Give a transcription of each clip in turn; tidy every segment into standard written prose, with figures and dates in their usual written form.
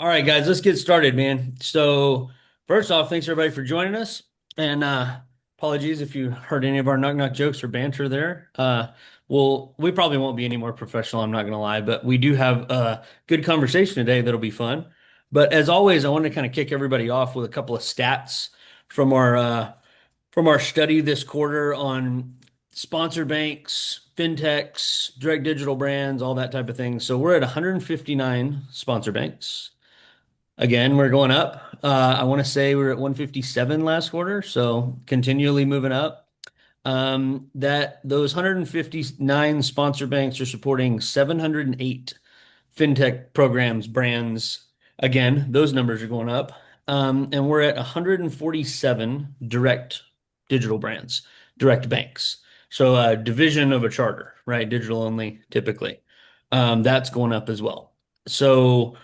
All right, guys, let's get started, man. So, first off, thanks everybody for joining us. And apologies if you heard any of our knock knock jokes or banter there. We probably won't be any more professional, I'm not gonna lie, but we do have a good conversation today that'll be fun. But as always, I want to kind of kick everybody off with a couple of stats from our study this quarter on sponsor banks, fintechs, direct digital brands, all that type of thing. So we're at 159 sponsor banks. Again, we're going up. I want to say we were at 157 last quarter, so continually moving up. That those 159 sponsor banks are supporting 708 fintech programs, brands. Again, those numbers are going up. And we're at 147 direct digital brands, direct banks. So a division of a charter, right? Digital only typically. That's going up as well. So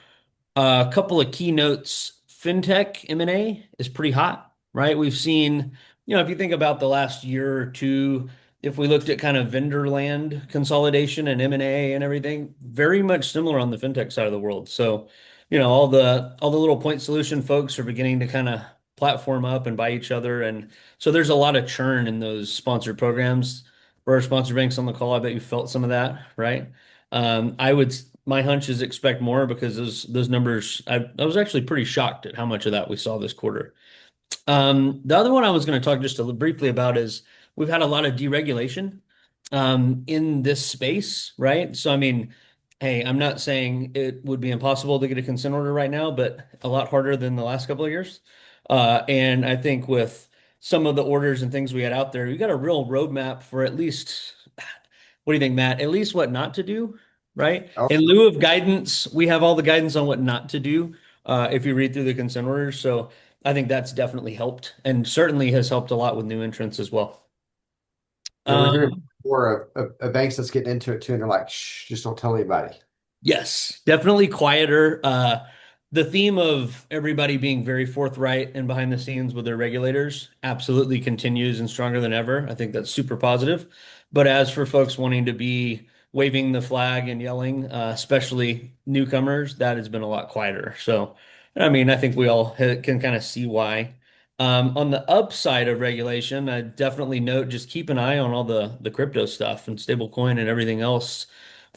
a couple of keynotes. Fintech M&A is pretty hot, right? We've seen, if you think about the last year or two, if we looked at kind of vendor land consolidation and M&A and everything, very much similar on the fintech side of the world. So, all the little point solution folks are beginning to kind of platform up and buy each other. And so there's a lot of churn in those sponsored programs. For our sponsor banks on the call, I bet you felt some of that, right? I would My hunch is expect more because those numbers, I was actually pretty shocked at how much of that we saw this quarter. The other one I was going to talk just briefly about is we've had a lot of deregulation in this space, right? So, I mean, hey, I'm not saying it would be impossible to get a consent order right now, but a lot harder than the last couple of years. And I think with some of the orders and things we had out there, we got a real roadmap for at least, what do you think, Matt? At least what not to do, right? Oh, In lieu of guidance, we have all the guidance on what not to do if you read through the consent orders. So I think that's definitely helped and certainly has helped a lot with new entrants as well. yeah, we're hearing Um, more of banks that's getting into it too, and they're like, "Shh, just don't tell anybody." yes, definitely quieter. The theme of everybody being very forthright and behind the scenes with their regulators absolutely continues and stronger than ever. I think that's super positive. But as for folks wanting to be waving the flag and yelling, especially newcomers, that has been a lot quieter. So, I mean, I think we all can kind of see why. On the upside of regulation, I definitely note just keep an eye on all the crypto stuff and stablecoin and everything else.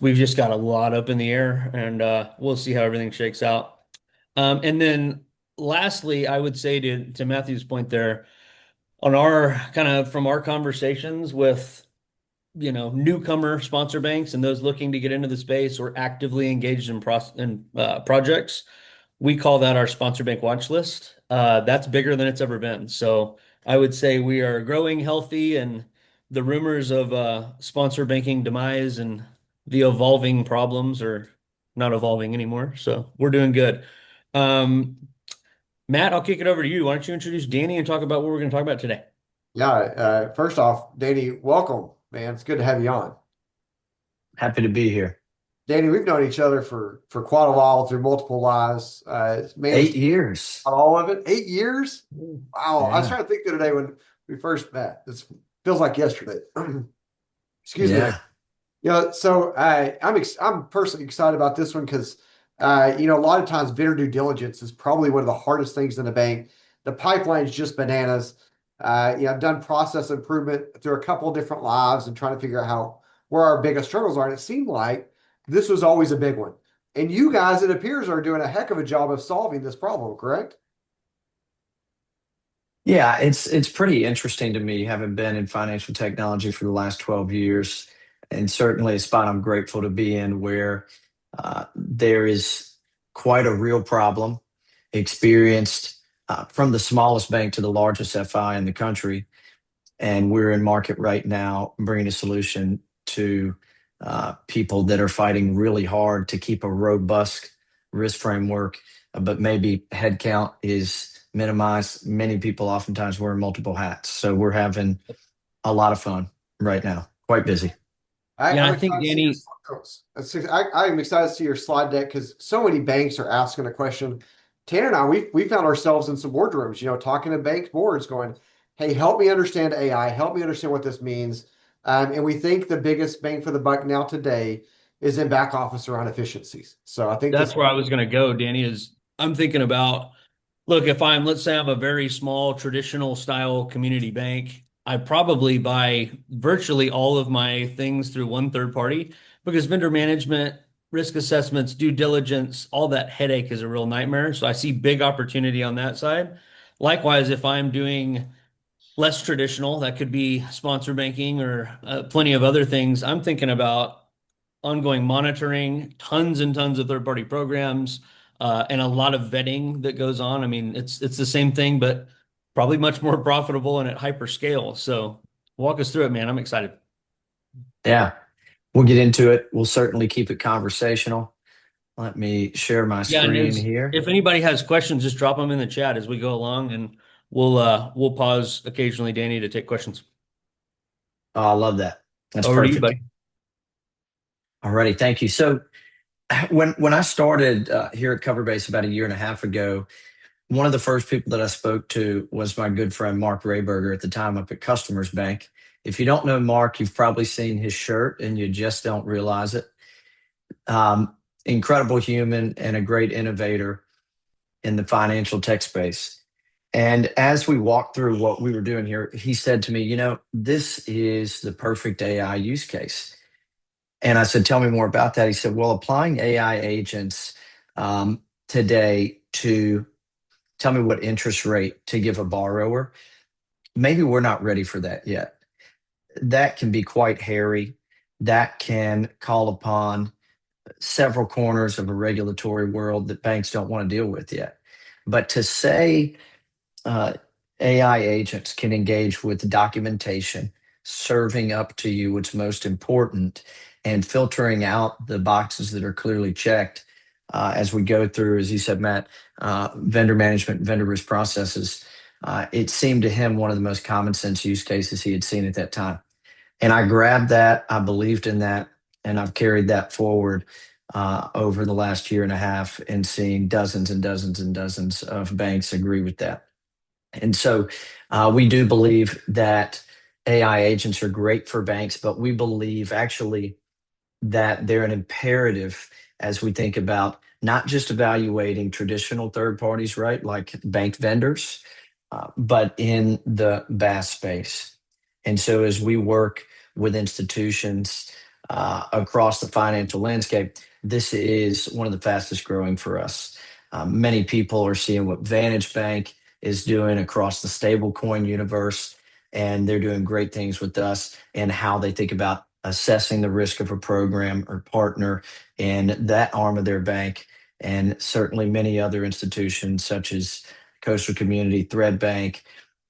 We've just got a lot up in the air, and we'll see how everything shakes out. And then lastly, I would say to Matthew's point there, on our kind of from our conversations with newcomer sponsor banks and those looking to get into the space or actively engaged in projects, we call that our sponsor bank watch list. That's bigger than it's ever been. So I would say we are growing healthy, and the rumors of sponsor banking demise and the evolving problems are not evolving anymore. So we're doing good. Um, Matt, I'll kick it over to you. Why don't you introduce Danny and talk about what we're going to talk about today? Yeah. First off, Danny, welcome, man. It's good to have you on. Happy to be here. Danny, we've known each other for quite a while through multiple lives. Eight Managed years. all of it. 8 years. Wow. I was Yeah. trying to think the other day when we first met. It feels like yesterday. Excuse me. Yeah. So I'm personally excited about this one because a lot of times vendor due diligence is probably one of the hardest things in a bank. The pipeline's just bananas. I've done process improvement through a couple of different lives and trying to figure out where our biggest struggles are. And it seemed like this was always a big one. And you guys, it appears, are doing a heck of a job of solving this problem, correct? Yeah, it's pretty interesting to me, having been in financial technology for the last 12 years, and certainly a spot I'm grateful to be in where there is quite a real problem experienced from the smallest bank to the largest FI in the country. And we're in market right now bringing a solution to people that are fighting really hard to keep a robust risk framework, but maybe headcount is minimized. Many people oftentimes wear multiple hats. So we're having a lot of fun right now, quite busy. Yeah, I'm I think excited to see your Danny. slides. I'm excited to see your slide deck because so many banks are asking a question. Tanner and I, we found ourselves in some boardrooms, talking to bank boards, going, "Hey, help me understand AI. Help me understand what this means." And we think the biggest bang for the buck now today is in back office around efficiencies. So I think this. That's where I was going to go, Danny, is I'm thinking about, look, if let's say I'm a very small traditional style community bank, I probably buy virtually all of my things through one third party because vendor management, risk assessments, due diligence, all that headache is a real nightmare. So I see big opportunity on that side. Likewise, if I'm doing less traditional, that could be sponsor banking or plenty of other things. I'm thinking about ongoing monitoring, tons and tons of third-party programs, and a lot of vetting that goes on. I mean, it's the same thing, but probably much more profitable and at hyper scale. So walk us through it, man. I'm excited. Yeah, we'll get into it. We'll certainly keep it conversational. Let me share my Yeah, and screen here. if anybody has questions, just drop them in the chat as we go along, and we'll pause occasionally, Danny, to take questions. Oh, I love that. That's Over to you, perfect. buddy. Alrighty, thank you. So when I started here at Coverbase about a year and a half ago, one of the first people that I spoke to was my good friend Mark Rayberger at the time up at Customers Bank. If you don't know Mark, you've probably seen his shirt and you just don't realize it. Incredible human and a great innovator in the financial tech space. And as we walked through what we were doing here, he said to me, this is the perfect AI use case. And I said, tell me more about that. He said, well, applying AI agents today to tell me what interest rate to give a borrower, maybe we're not ready for that yet. That can be quite hairy. That can call upon several corners of a regulatory world that banks don't want to deal with yet. But to say uh, AI agents can engage with documentation, serving up to you what's most important, and filtering out the boxes that are clearly checked as we go through, as you said, Matt, vendor management, vendor risk processes. It seemed to him one of the most common sense use cases he had seen at that time. And I grabbed that, I believed in that, and I've carried that forward over the last year and a half and seeing dozens and dozens and dozens of banks agree with that. And so we do believe that AI agents are great for banks, but we believe actually that they're an imperative as we think about not just evaluating traditional third parties, right, like bank vendors, but in the BaaS space. And so as we work with institutions across the financial landscape, this is one of the fastest growing for us. Many people are seeing what Vantage Bank is doing across the stablecoin universe, and they're doing great things with us and how they think about assessing the risk of a program or partner in that arm of their bank, and certainly many other institutions such as Coastal Community, Thread Bank.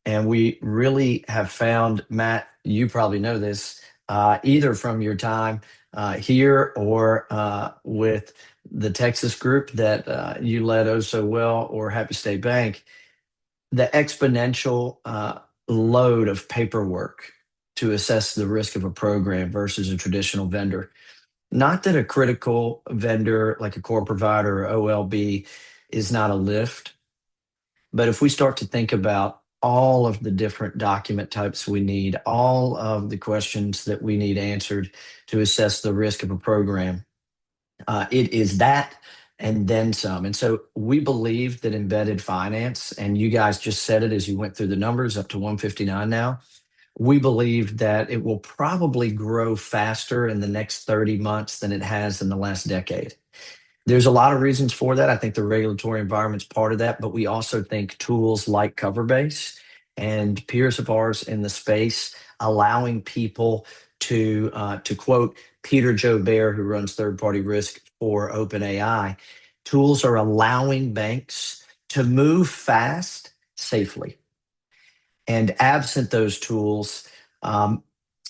And we really have found, Matt, you probably know this, either from your time here or with the Texas group that you led oh so well, or Happy State Bank, the exponential load of paperwork to assess the risk of a program versus a traditional vendor. Not that a critical vendor like a core provider or OLB is not a lift, but if we start to think about all of the different document types we need, all of the questions that we need answered to assess the risk of a program, it is that and then some. And so we believe that embedded finance, and you guys just said it as you went through the numbers, up to 159 now. We believe that it will probably grow faster in the next 30 months than it has in the last decade. There's a lot of reasons for that. I think the regulatory environment's part of that, but we also think tools like Coverbase and peers of ours in the space allowing people to quote Peter Joe Bear, who runs third-party risk for OpenAI, tools are allowing banks to move fast safely. And absent those tools,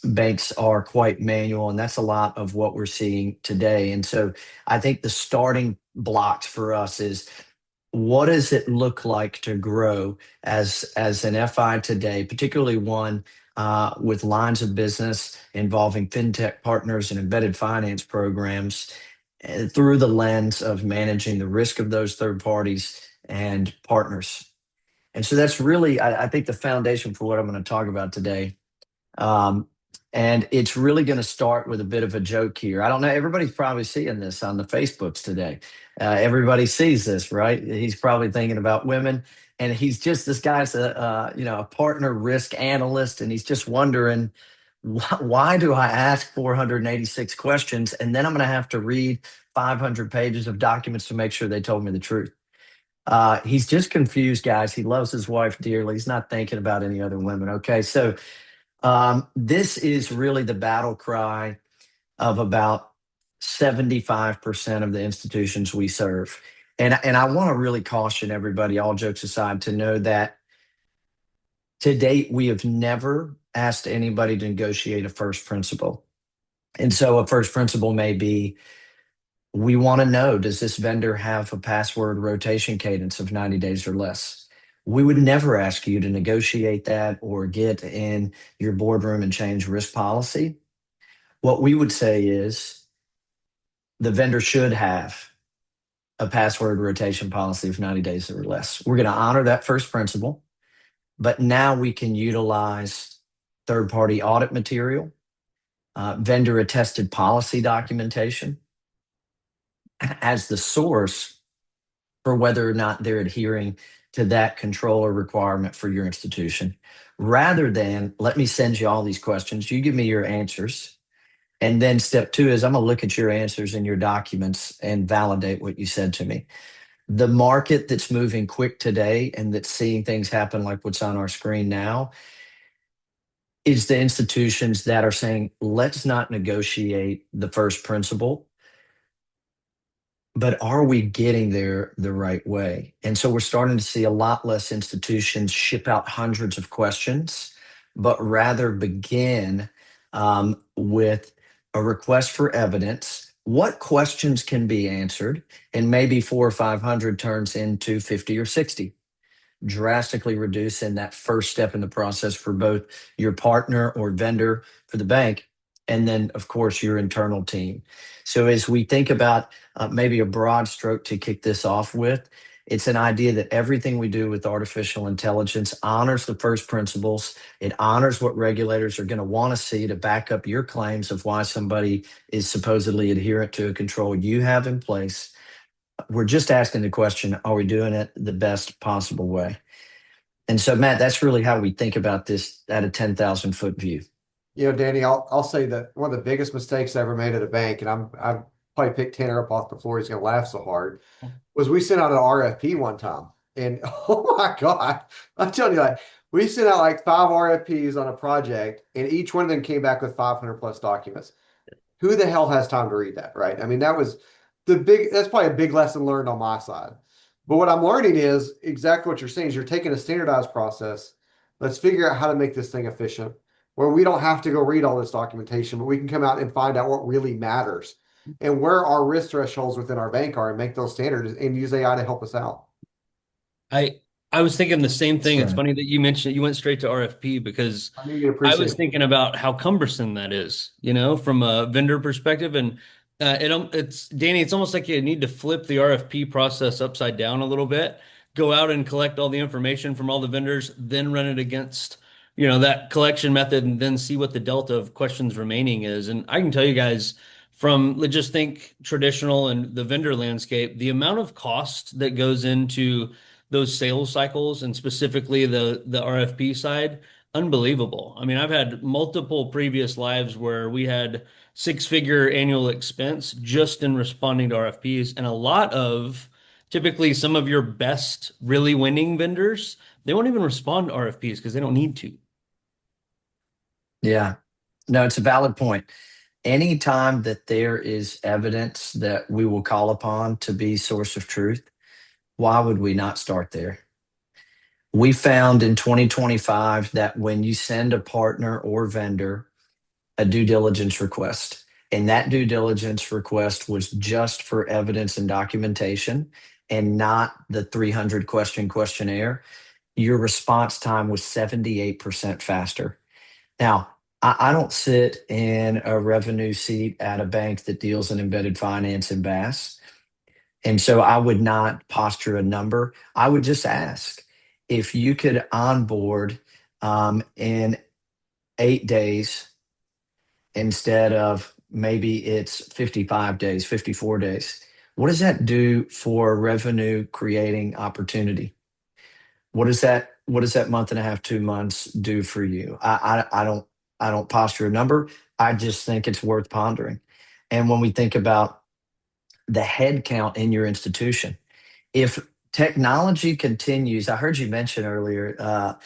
banks are quite manual, and that's a lot of what we're seeing today. And so I think the starting blocks for us is, what does it look like to grow as an FI today, particularly one with lines of business involving fintech partners and embedded finance programs, through the lens of managing the risk of those third parties and partners. And so that's really, I think, the foundation for what I'm going to talk about today. Um, And it's really going to start with a bit of a joke here. I don't know. Everybody's probably seeing this on the Facebooks today. Everybody sees this, right? He's probably thinking about women, and he's just this guy's a partner risk analyst, and he's just wondering why do I ask 486 questions, and then I'm going to have to read 500 pages of documents to make sure they told me the truth. He's just confused, guys. He loves his wife dearly. He's not thinking about any other women. Okay, so this is really the battle cry of about 75% of the institutions we serve. And I want to really caution everybody, all jokes aside, to know that to date, we have never asked anybody to negotiate a first principle. And so a first principle may be, we want to know, does this vendor have a password rotation cadence of 90 days or less? We would never ask you to negotiate that or get in your boardroom and change risk policy. What we would say is the vendor should have a password rotation policy of 90 days or less. We're going to honor that first principle, but now we can utilize third-party audit material, vendor-attested policy documentation as the source for whether or not they're adhering to that control or requirement for your institution, rather than let me send you all these questions, you give me your answers, and then step two is I'm going to look at your answers in your documents and validate what you said to me. The market that's moving quick today and that's seeing things happen like what's on our screen now is the institutions that are saying, let's not negotiate the first principle, but are we getting there the right way? And so we're starting to see a lot less institutions ship out hundreds of questions, but rather begin with a request for evidence. What questions can be answered? And maybe 400 or 500 turns into 50 or 60, drastically reducing that first step in the process for both your partner or vendor for the bank, and then, of course, your internal team. So as we think about maybe a broad stroke to kick this off with, it's an idea that everything we do with artificial intelligence honors the first principles. It honors what regulators are going to want to see to back up your claims of why somebody is supposedly adherent to a control you have in place. We're just asking the question, are we doing it the best possible way? And so, Matt, that's really how we think about this at a 10,000-foot view. Danny, I'll say that one of the biggest mistakes I ever made at a bank, and I've probably picked Tanner up off the floor, he's gonna laugh so hard, was we sent out an RFP one time. And oh my God, I'm telling you, like, we sent out like 5 RFPs on a project, and each one of them came back with 500 plus documents. Who the hell has time to read that, right? I mean, that's probably a big lesson learned on my side. But what I'm learning is exactly what you're saying is you're taking a standardized process. Let's figure out how to make this thing efficient, where we don't have to go read all this documentation, but we can come out and find out what really matters and where our risk thresholds within our bank are and make those standards and use AI to help us out. I was thinking the same thing. It's That's right. funny that you mentioned you went straight to RFP because I knew you'd I appreciate was it. thinking about how cumbersome that is, from a vendor perspective. And it's Danny, it's almost like you need to flip the RFP process upside down a little bit, go out and collect all the information from all the vendors, then run it against, that collection method and then see what the delta of questions remaining is. And I can tell you guys from let's just think traditional and the vendor landscape, the amount of cost that goes into those sales cycles and specifically the RFP side, unbelievable. I mean, I've had multiple previous lives where we had 6-figure annual expense just in responding to RFPs, and a lot of typically some of your best really winning vendors, they won't even respond to RFPs because they don't need to. Yeah. No, it's a valid point. Anytime that there is evidence that we will call upon to be source of truth, why would we not start there? We found in 2025 that when you send a partner or vendor a due diligence request, and that due diligence request was just for evidence and documentation and not the 300 question questionnaire, your response time was 78% faster. Now, I don't sit in a revenue seat at a bank that deals in embedded finance and BaaS. And so I would not posture a number. I would just ask if you could onboard in 8 days instead of maybe it's 55 days, 54 days. What does that do for revenue creating opportunity? What does that month and a half, 2 months do for you? I don't posture a number. I just think it's worth pondering. And when we think about the head count in your institution, if technology continues, I heard you mention earlier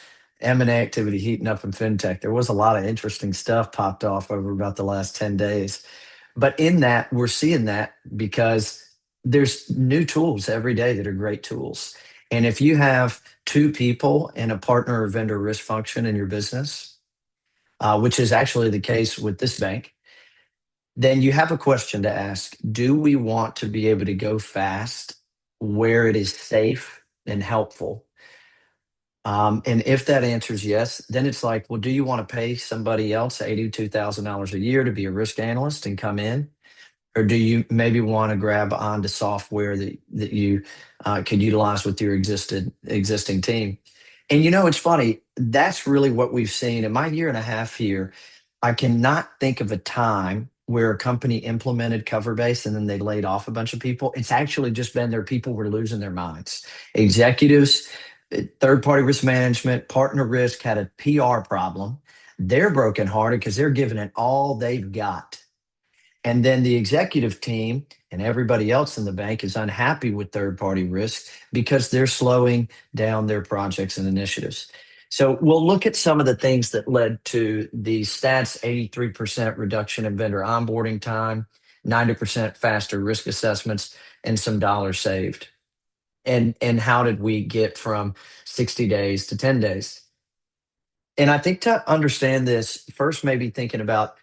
M&A activity heating up in fintech. There was a lot of interesting stuff popped off over about the last 10 days. But in that, we're seeing that because there's new tools every day that are great tools. And if you have two people in a partner or vendor risk function in your business, which is actually the case with this bank, then you have a question to ask. Do we want to be able to go fast where it is safe and helpful? And if that answer is yes, then it's like, well, do you want to pay somebody else $82,000 a year to be a risk analyst and come in? Or do you maybe want to grab onto software that you could utilize with your existing team? And it's funny. That's really what we've seen in my year and a half here. I cannot think of a time where a company implemented Coverbase and then they laid off a bunch of people. It's actually just been their people were losing their minds. Executives, third party risk management, partner risk had a PR problem. They're brokenhearted because they're giving it all they've got. And then the executive team and everybody else in the bank is unhappy with third party risk because they're slowing down their projects and initiatives. So we'll look at some of the things that led to the stats: 83% reduction in vendor onboarding time, 90% faster risk assessments, and some dollars saved. And how did we get from 60 days to 10 days? And I think to understand this, first, maybe thinking about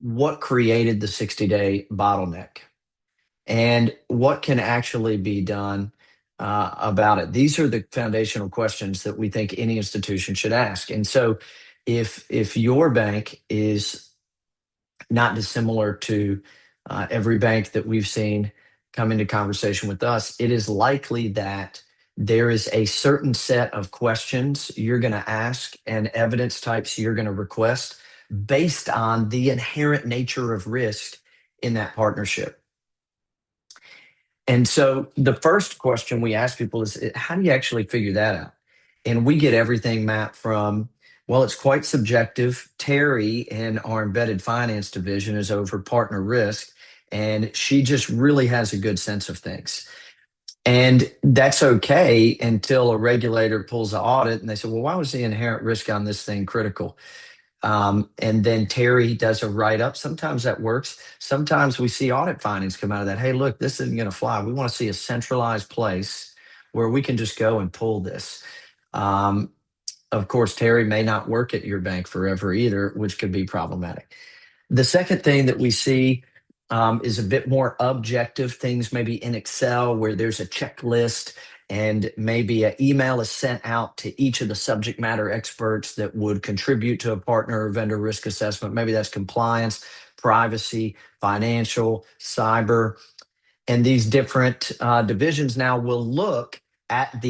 what created the 60-day bottleneck and what can actually be done about it. These are the foundational questions that we think any institution should ask. And so if your bank is not dissimilar to every bank that we've seen come into conversation with us, it is likely that there is a certain set of questions you're going to ask and evidence types you're going to request based on the inherent nature of risk in that partnership. And so the first question we ask people is, how do you actually figure that out? And we get everything, Matt, from, well, it's quite subjective. Terry in our embedded finance division is over partner risk, and she just really has a good sense of things. And that's okay until a regulator pulls an audit and they say, well, why was the inherent risk on this thing critical? And then Terry does a write up. Sometimes that works. Sometimes we see audit findings come out of that. Hey, look, this isn't going to fly. We want to see a centralized place where we can just go and pull this. Of course, Terry may not work at your bank forever either, which could be problematic. The second thing that we see is a bit more objective things, maybe in Excel, where there's a checklist and maybe an email is sent out to each of the subject matter experts that would contribute to a partner or vendor risk assessment. Maybe that's compliance, privacy, financial, cyber. And these different divisions now will look at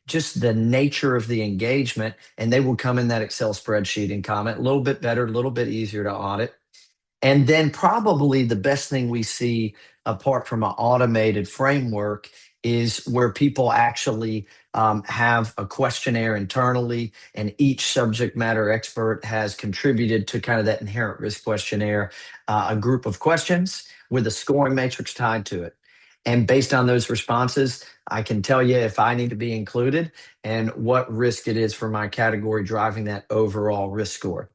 just the nature of the engagement, and they will come in that Excel spreadsheet and comment. A little bit better, a little bit easier to audit. And then probably the best thing we see apart from an automated framework is where people actually have a questionnaire internally, and each subject matter expert has contributed to kind of that inherent risk questionnaire, a group of questions with a scoring matrix tied to it. And based on those responses, I can tell you if I need to be included and what risk it is for my category driving that overall risk score.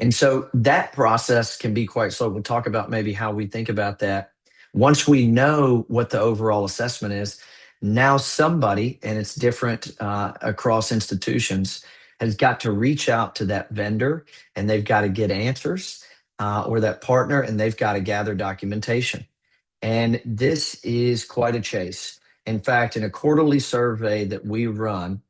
And so that process can be quite slow. We'll talk about maybe how we think about that. Once we know what the overall assessment is, now somebody, and it's different across institutions, has got to reach out to that vendor and they've got to get answers, or that partner, and they've got to gather documentation. And this is quite a chase. In fact, in a quarterly survey that we run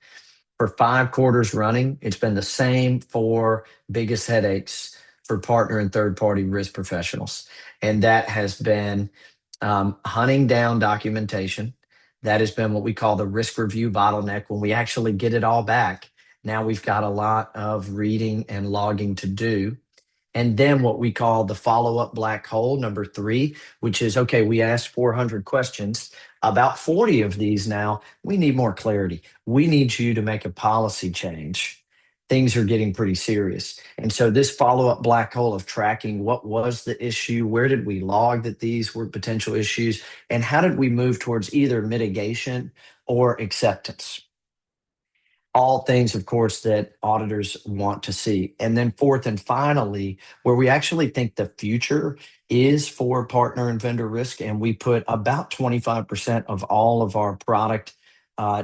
for 5 quarters running, it's been the same 4 biggest headaches for partner and third-party risk professionals. And that has been hunting down documentation. That has been what we call the risk review bottleneck. When we actually get it all back, now we've got a lot of reading and logging to do. And then what we call the follow-up black hole, number three, which is, okay, we asked 400 questions. About 40 of these now, we need more clarity. We need you to make a policy change. Things are getting pretty serious. And so this follow-up black hole of tracking what was the issue, where did we log that these were potential issues, and how did we move towards either mitigation or acceptance? All things, of course, that auditors want to see. And then fourth and finally, where we actually think the future is for partner and vendor risk, and we put about 25% of all of our product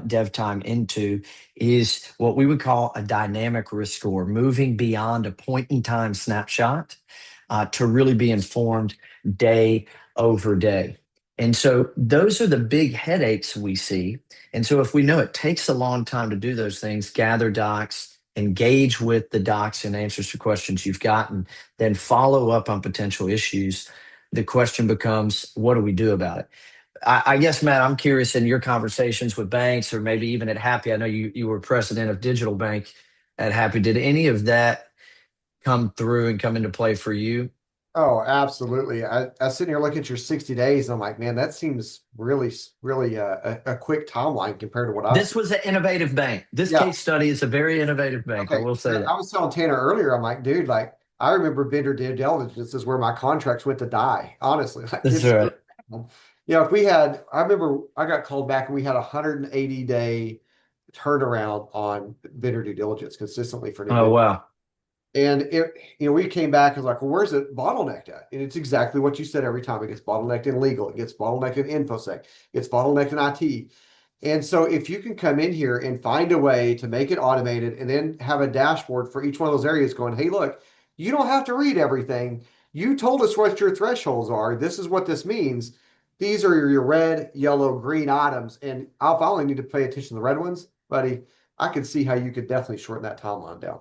dev time into, is what we would call a dynamic risk score, moving beyond a point in time snapshot to really be informed day over day. And so those are the big headaches we see. And so if we know it takes a long time to do those things, gather docs, engage with the docs and answers to questions you've gotten, then follow up on potential issues, the question becomes, what do we do about it? I guess, Matt, I'm curious in your conversations with banks or maybe even at Happy. I know you were president of Digital Bank at Happy. Did any of that come through and come into play for you? Oh, absolutely. I was sitting here looking at your 60 days. And I'm like, man, that seems really, really a quick timeline compared to what I This see. was an innovative bank. This Yeah. case study is a very innovative bank. I Okay. will say I that. was telling Tanner earlier, I'm like, dude, like, I remember vendor due diligence is where my contracts went to die. Honestly, like That's it's, right. if we had, I remember I got called back and we had a 180-day turnaround on vendor due diligence consistently for new Oh, vendors. wow. And we came back and was like, well, where's it bottlenecked at? And it's exactly what you said every time. It gets bottlenecked in legal, it gets bottlenecked in InfoSec, it gets bottlenecked in IT. And so if you can come in here and find a way to make it automated and then have a dashboard for each one of those areas going, hey, look, you don't have to read everything. You told us what your thresholds are. This is what this means. These are your red, yellow, green items. And if I only need to pay attention to the red ones, buddy, I could see how you could definitely shorten that timeline down.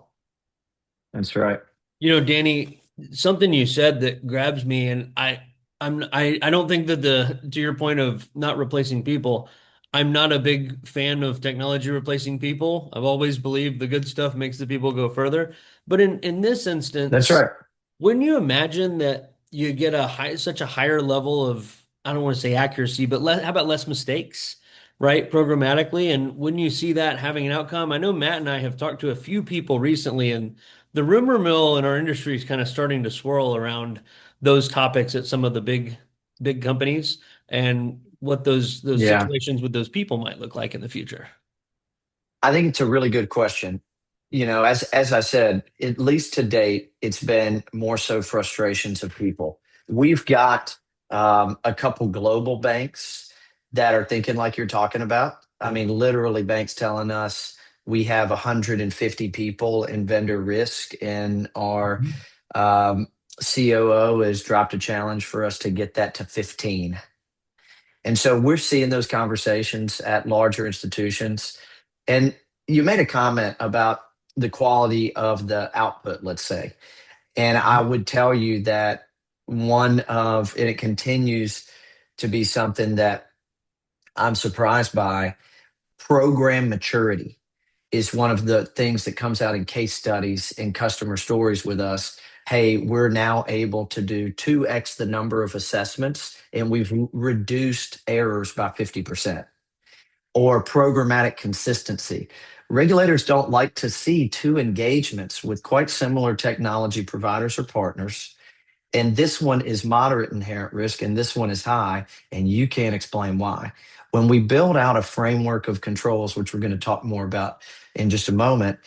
That's right. Danny, something you said that grabs me, and I don't think that to your point of not replacing people, I'm not a big fan of technology replacing people. I've always believed the good stuff makes the people go further. But in this That's instance, right. wouldn't you imagine that you get such a higher level of, I don't want to say accuracy, but how about less mistakes, right? Programmatically. And wouldn't you see that having an outcome? I know Matt and I have talked to a few people recently, and the rumor mill in our industry is kind of starting to swirl around those topics at some of the big companies and what those Yeah. situations with those people might look like in the future. I think it's a really good question. As I said, at least to date, it's been more so frustrations of people. We've got a couple global banks that are thinking like you're talking about. I mean, literally banks telling us we have 150 people in vendor risk, and our um, COO has dropped a challenge for us to get that to 15. And so we're seeing those conversations at larger institutions. And you made a comment about the quality of the output, let's say. And I would tell you that and it continues to be something that I'm surprised by, program maturity is one of the things that comes out in case studies and customer stories with us. Hey, we're now able to do 2x the number of assessments, and we've reduced errors by 50%. Or programmatic consistency. Regulators don't like to see two engagements with quite similar technology providers or partners, and this one is moderate inherent risk and this one is high, and you can't explain why. When we build out a framework of controls, which we're going to talk more about in just a moment,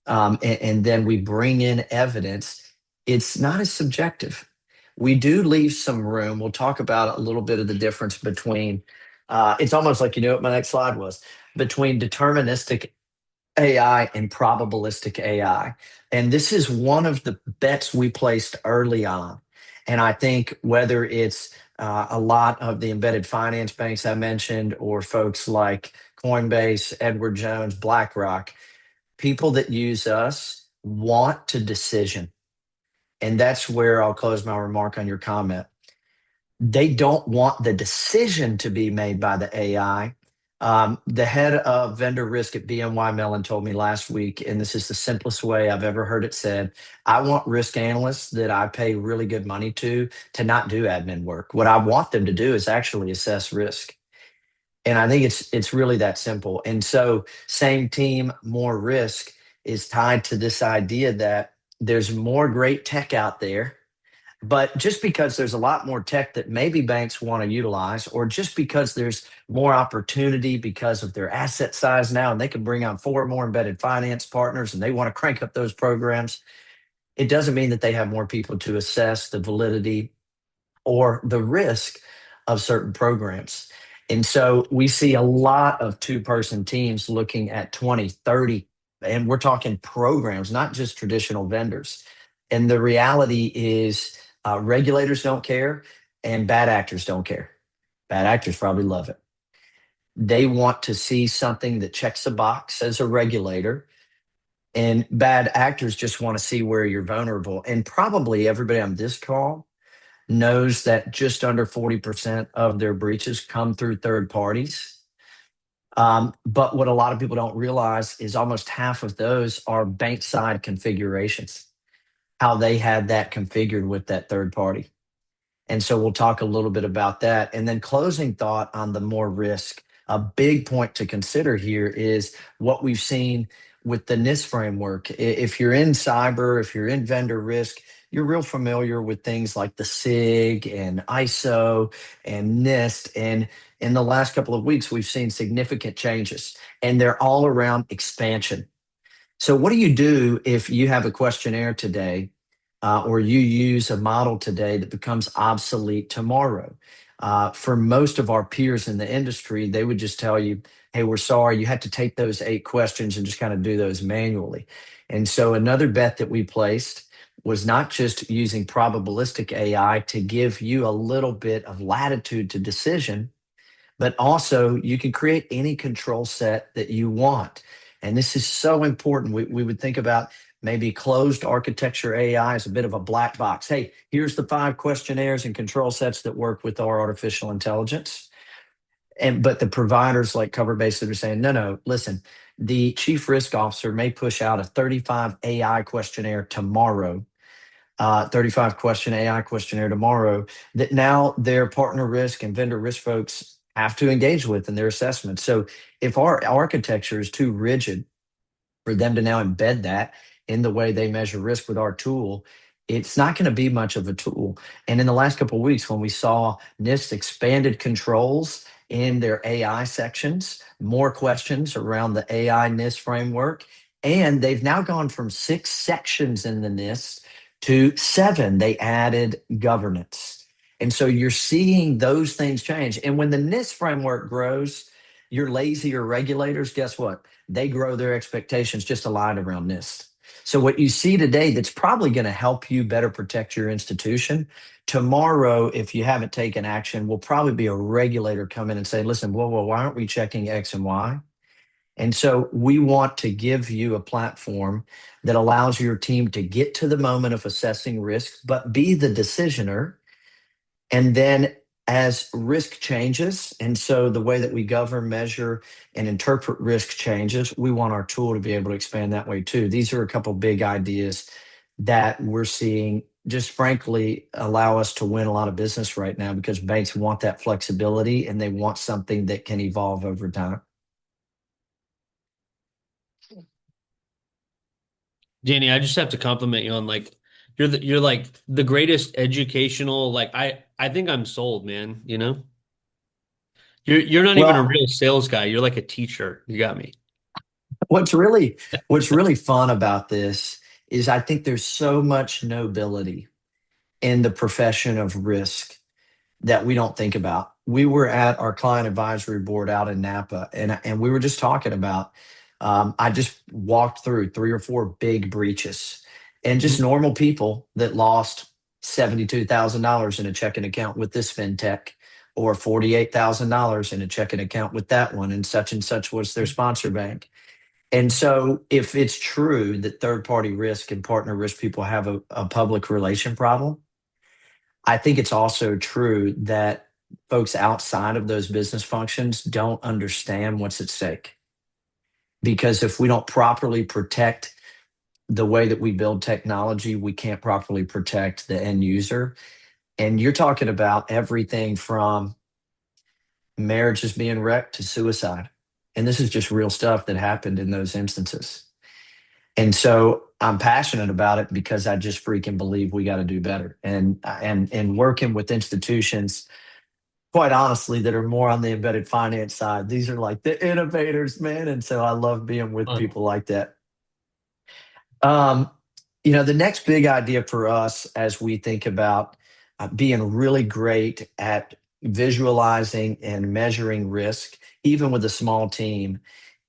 and then we bring in evidence, it's not as subjective. We do leave some room. We'll talk about a little bit of the difference between, it's almost like you knew what my next slide was, between deterministic AI and probabilistic AI. And this is one of the bets we placed early on. And I think whether it's a lot of the embedded finance banks I mentioned, or folks like Coinbase, Edward Jones, BlackRock, people that use us want to decision. And that's where I'll close my remark on your comment. They don't want the decision to be made by the AI. The head of vendor risk at BNY Mellon told me last week, and this is the simplest way I've ever heard it said: I want risk analysts that I pay really good money to not do admin work. What I want them to do is actually assess risk. And I think it's really that simple. And so same team, more risk is tied to this idea that there's more great tech out there. But just because there's a lot more tech that maybe banks want to utilize, or just because there's more opportunity because of their asset size now, and they can bring on 4 more embedded finance partners and they want to crank up those programs, it doesn't mean that they have more people to assess the validity or the risk of certain programs. And so we see a lot of 2-person teams looking at 20, 30, and we're talking programs, not just traditional vendors. And the reality is, regulators don't care and bad actors don't care. Bad actors probably love it. They want to see something that checks a box as a regulator, and bad actors just want to see where you're vulnerable. And probably everybody on this call knows that just under 40% of their breaches come through third parties. But what a lot of people don't realize is almost half of those are bank side configurations, how they had that configured with that third party. And so we'll talk a little bit about that. And then closing thought on the more risk. A big point to consider here is what we've seen with the NIST framework. If you're in cyber, if you're in vendor risk, you're real familiar with things like the SIG and ISO and NIST. And in the last couple of weeks, we've seen significant changes, and they're all around expansion. So what do you do if you have a questionnaire today, or you use a model today that becomes obsolete tomorrow? For most of our peers in the industry, they would just tell you, hey, we're sorry, you had to take those 8 questions and just kind of do those manually. And so another bet that we placed was not just using probabilistic AI to give you a little bit of latitude to decision, but also you can create any control set that you want. And this is so important. We would think about maybe closed architecture AI as a bit of a black box. Hey, here's the 5 questionnaires and control sets that work with our artificial intelligence. But the providers like Coverbase that are saying, no, listen, the chief risk officer may push out a 35 AI questionnaire tomorrow, 35 question AI questionnaire tomorrow, that now their partner risk and vendor risk folks have to engage with in their assessment. So if our architecture is too rigid for them to now embed that in the way they measure risk with our tool, it's not going to be much of a tool. And in the last couple of weeks, when we saw NIST expanded controls in their AI sections, more questions around the AI NIST framework, and they've now gone from 6 sections in the NIST to 7. They added governance. And so you're seeing those things change. And when the NIST framework grows, your lazier regulators, guess what? They grow their expectations just aligned around NIST. So what you see today that's probably going to help you better protect your institution, tomorrow, if you haven't taken action, will probably be a regulator come in and say, listen, whoa, why aren't we checking X and Y? And so we want to give you a platform that allows your team to get to the moment of assessing risk, but be the decisioner. And then as risk changes, and so the way that we govern, measure, and interpret risk changes, we want our tool to be able to expand that way too. These are a couple big ideas that we're seeing just frankly allow us to win a lot of business right now, because banks want that flexibility and they want something that can evolve over time. Danny, I just have to compliment you on like you're like the greatest educational, like I think I'm sold, man, you know? You're not even a Well, real sales guy. You're like a teacher. You got me. what's really fun about this is I think there's so much nobility in the profession of risk that we don't think about. We were at our client advisory board out in Napa, and we were just talking about. I just walked through 3 or 4 big breaches, and just Mhm. normal people that lost $72,000 in a checking account with this fintech, or $48,000 in a checking account with that one, and such was their sponsor bank. And so, if it's true that third party risk and partner risk people have a public relation problem, I think it's also true that folks outside of those business functions don't understand what's at stake. Because if we don't properly protect the way that we build technology, we can't properly protect the end user. And you're talking about everything from marriages being wrecked to suicide. And this is just real stuff that happened in those instances. And so I'm passionate about it because I just freaking believe we got to do better. And working with institutions, quite honestly, that are more on the embedded finance side, these are like the innovators, man. And so I love being with people like that. Um, the next big idea for us as we think about being really great at visualizing and measuring risk, even with a small team,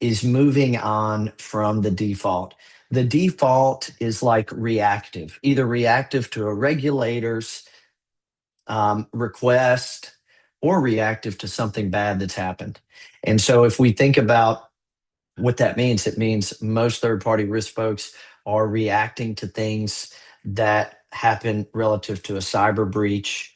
is moving on from the default. The default is like reactive, either reactive to a regulator's request or reactive to something bad that's happened. And so if we think about what that means, it means most third-party risk folks are reacting to things that happen relative to a cyber breach.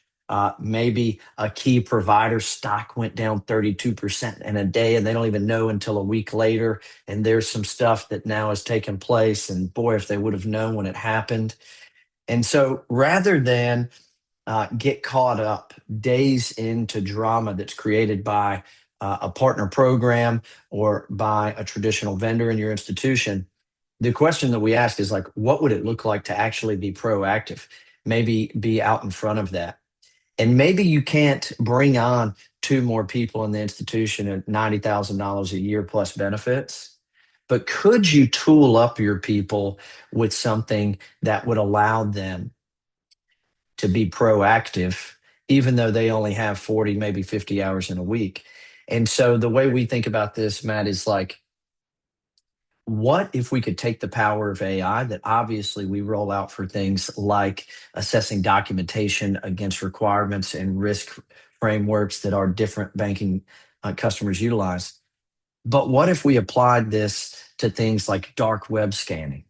Maybe a key provider stock went down 32% in a day, and they don't even know until a week later. And there's some stuff that now has taken place. And boy, if they would have known when it happened. And so rather than get caught up days into drama that's created by a partner program or by a traditional vendor in your institution, the question that we ask is like, what would it look like to actually be proactive? Maybe be out in front of that. And maybe you can't bring on two more people in the institution at $90,000 a year plus benefits. But could you tool up your people with something that would allow them to be proactive, even though they only have 40, maybe 50 hours in a week? And so the way we think about this, Matt, is like, what if we could take the power of AI that obviously we roll out for things like assessing documentation against requirements and risk frameworks that our different banking customers utilize? But what if we applied this to things like dark web scanning?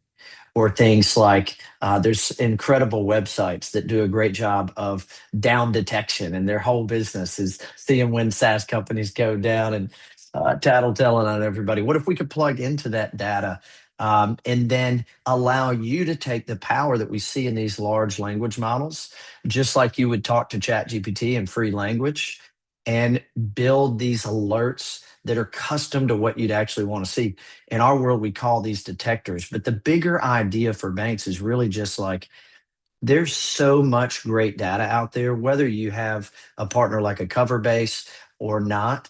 Or things like there's incredible websites that do a great job of down detection, and their whole business is seeing when SaaS companies go down and tattletelling on everybody. What if we could plug into that data and then allow you to take the power that we see in these large language models, just like you would talk to ChatGPT in free language, and build these alerts that are custom to what you'd actually want to see? In our world, we call these detectors. But the bigger idea for banks is really just like, there's so much great data out there, whether you have a partner like a Coverbase or not,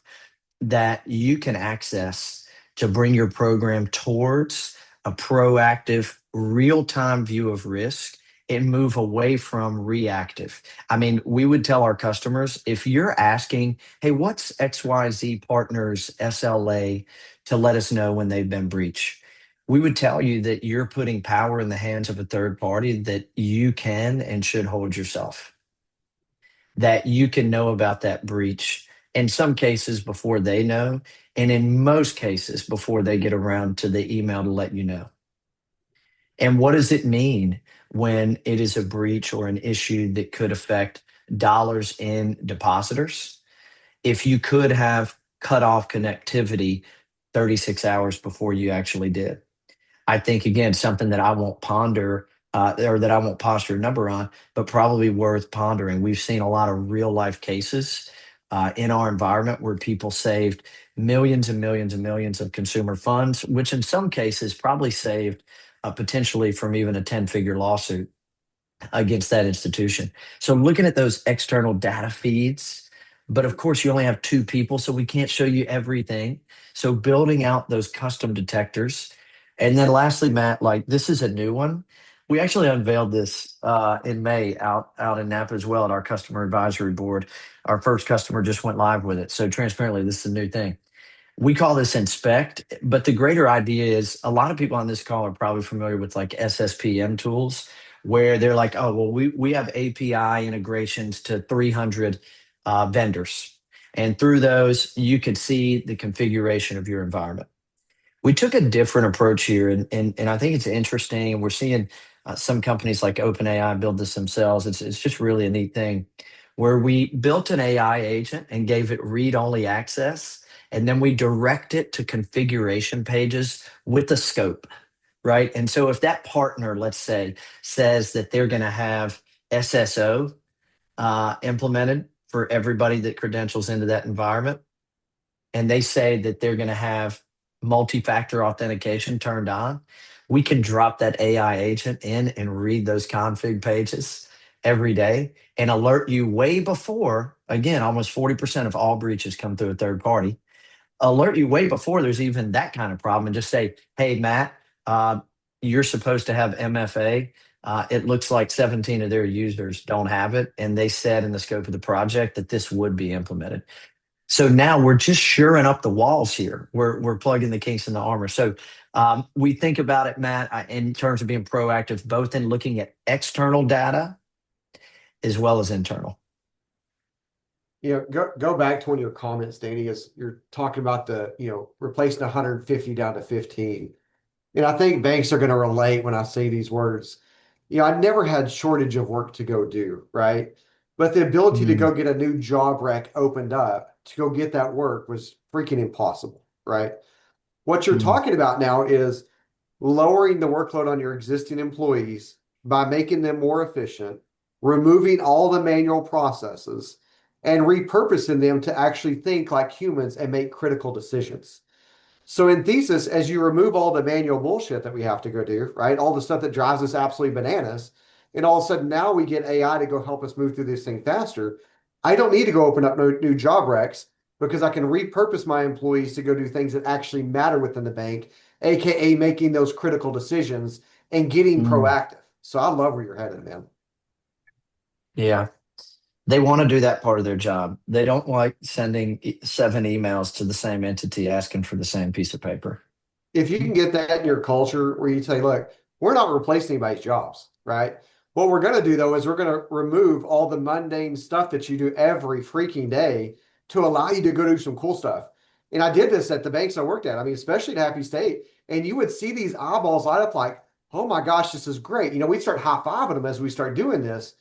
that you can access to bring your program towards a proactive, real-time view of risk and move away from reactive. I mean, we would tell our customers, if you're asking, hey, what's XYZ partner's SLA to let us know when they've been breached? We would tell you that you're putting power in the hands of a third party that you can and should hold yourself, that you can know about that breach in some cases before they know, and in most cases before they get around to the email to let you know. And what does it mean when it is a breach or an issue that could affect dollars in depositors? If you could have cut off connectivity 36 hours before you actually did. I think, again, something that I won't ponder or that I won't posture a number on, but probably worth pondering. We've seen a lot of real life cases in our environment where people saved millions and millions and millions of consumer funds, which in some cases probably saved potentially from even a 10-figure lawsuit against that institution. So looking at those external data feeds, but of course you only have two people, so we can't show you everything. So building out those custom detectors. And then lastly, Matt, like, this is a new one. We actually unveiled this in May out in Napa as well at our customer advisory board. Our first customer just went live with it. So transparently, this is a new thing. We call this inspect, but the greater idea is a lot of people on this call are probably familiar with like SSPM tools, where they're like, oh, well, we have API integrations to 300 vendors. And through those, you could see the configuration of your environment. We took a different approach here, and I think it's interesting. And we're seeing some companies like OpenAI build this themselves. It's just really a neat thing. where we built an AI agent and gave it read-only access, and then we direct it to configuration pages with a scope, right? And so if that partner, let's say, says that they're going to have SSO implemented for everybody that credentials into that environment, and they say that they're going to have multi-factor authentication turned on, we can drop that AI agent in and read those config pages every day and alert you way before, again, almost 40% of all breaches come through a third party, alert you way before there's even that kind of problem and just say, hey, Matt, you're supposed to have MFA. It looks like 17 of their users don't have it. And they said in the scope of the project that this would be implemented. So now we're just shoring up the walls here. We're plugging the kinks in the armor. So we think about it, Matt, in terms of being proactive, both in looking at external data as well as internal. Go back to one of your comments, Danny, as you're talking about the, replacing 150 down to 15. And I think banks are going to relate when I say these words. I never had shortage of work to go do, right? But the ability to go get a new job rec opened up to go get that work was freaking impossible, right? What you're talking about now is lowering the workload on your existing employees by making them more efficient, removing all the manual processes, and repurposing them to actually think like humans and make critical decisions. So in thesis, as you remove all the manual bullshit that we have to go do, right? All the stuff that drives us absolutely bananas, and all of a sudden now we get AI to go help us move through this thing faster. I don't need to go open up new job recs because I can repurpose my employees to go do things that actually matter within the bank, aka making those critical decisions and getting proactive. So I love where you're headed, man. Yeah. They want to do that part of their job. They don't like sending 7 emails to the same entity asking for the same piece of paper. If you can get that in your culture where you say, look, we're not replacing anybody's jobs, right? What we're going to do though is we're going to remove all the mundane stuff that you do every freaking day to allow you to go do some cool stuff. And I did this at the banks I worked at. I mean, especially at Happy State. And you would see these eyeballs light up like, oh my gosh, this is great. We'd start high-fiving them as we start doing this.